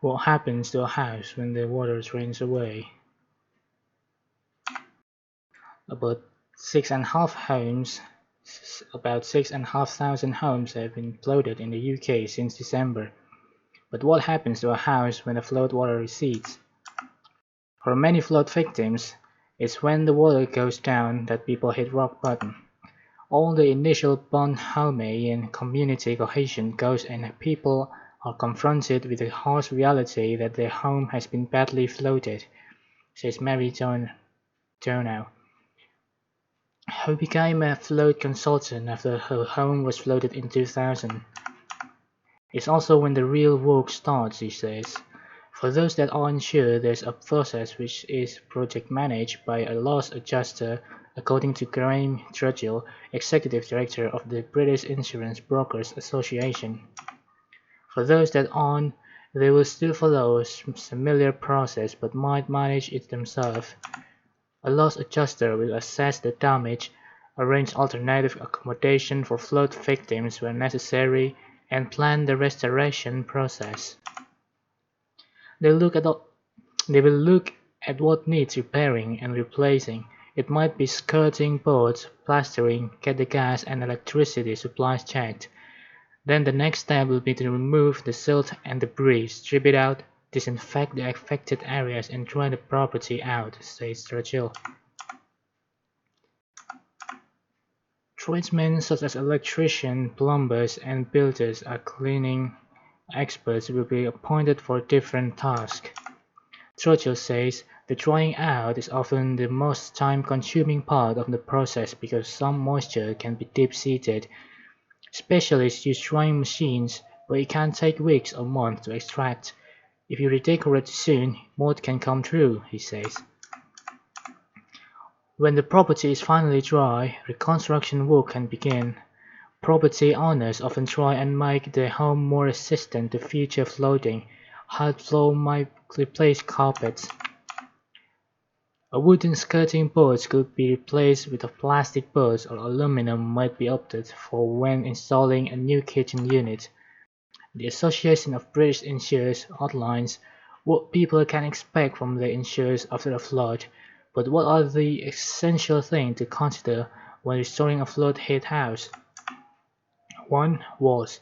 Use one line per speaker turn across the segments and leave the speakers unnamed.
What happens to a house when the water drains away? About six and a half homes, about 6,500 homes have been flooded in the UK since December. But what happens to a house when the flood water recedes? For many flood victims, it's when the water goes down that people hit rock bottom. All the initial bonhomie and community cohesion goes and people are confronted with the harsh reality that their home has been badly flooded, says Mary Donow, who became a flood consultant after her home was flooded in 2000. It's also when the real work starts, she says. For those that aren't sure, there's a process which is project managed by a loss adjuster, according to Graham Trudgill, Executive Director of the British Insurance Brokers Association. For those that aren't, they will still follow a similar process but might manage it themselves. A loss adjuster will assess the damage, arrange alternative accommodation for flood victims where necessary, and plan the restoration process. They will look at what needs repairing and replacing. It might be skirting boards, plastering, get the gas and electricity supplies checked. Then the next step will be to remove the silt and debris, strip it out, disinfect the affected areas and dry the property out, says Trudgill. Tradesmen such as electricians, plumbers, and builders or cleaning experts will be appointed for different tasks. Trudgill says the drying out is often the most time-consuming part of the process because some moisture can be deep-seated. Specialists use drying machines, but it can take weeks or months to extract. If you redecorate soon, mold can come through, he says. When the property is finally dry, reconstruction work can begin. Property owners often try and make their home more resistant to future flooding. Hard floor might replace carpets. A wooden skirting board could be replaced with a plastic board or aluminium might be opted for when installing a new kitchen unit. The Association of British Insurers outlines what people can expect from their insurers after a flood, but what are the essential things to consider when restoring a flood-hit house? 1. Walls.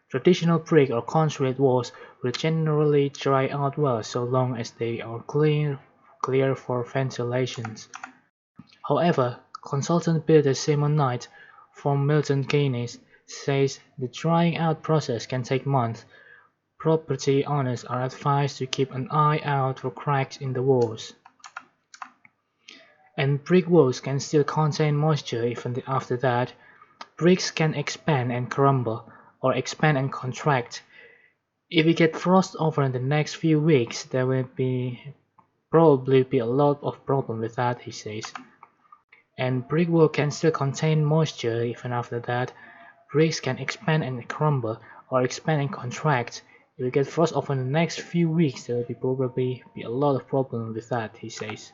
Traditional brick or concrete walls will generally dry out well so long as they are clear for ventilation. However, consultant builder Simon Knight from Milton Keynes says the drying out process can take months. Property owners are advised to keep an eye out for cracks in the walls. And brick walls can still contain moisture even after that. Bricks can expand and crumble, or expand and contract. If we get frost over in the next few weeks, there will probably be a lot of problem with that, he says. And brickwork can still contain moisture even after that. Bricks can expand and crumble, or expand and contract. If we get frost over in the next few weeks, there will probably be a lot of problem with that, he says.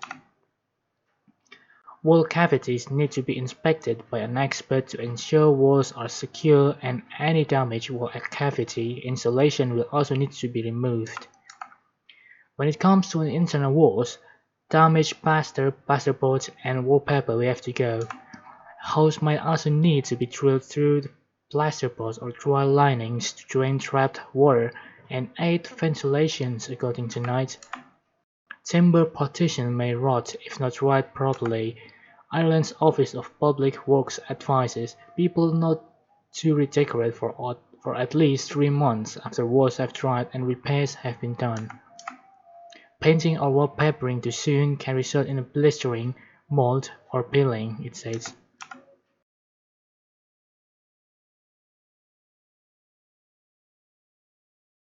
Wall cavities need to be inspected by an expert to ensure walls are secure and any damaged wall cavity insulation will also need to be removed. When it comes to internal walls, damaged plasterboard and wallpaper will have to go. Holes might also need to be drilled through the plasterboard or dry linings to drain trapped water and aid ventilation, according to Knight. Timber partition may rot if not dried properly. Ireland's Office of Public Works advises people not to redecorate for at least 3 months after walls have dried and repairs have been done. Painting or wallpapering too soon can result in blistering, mold, or peeling, it says.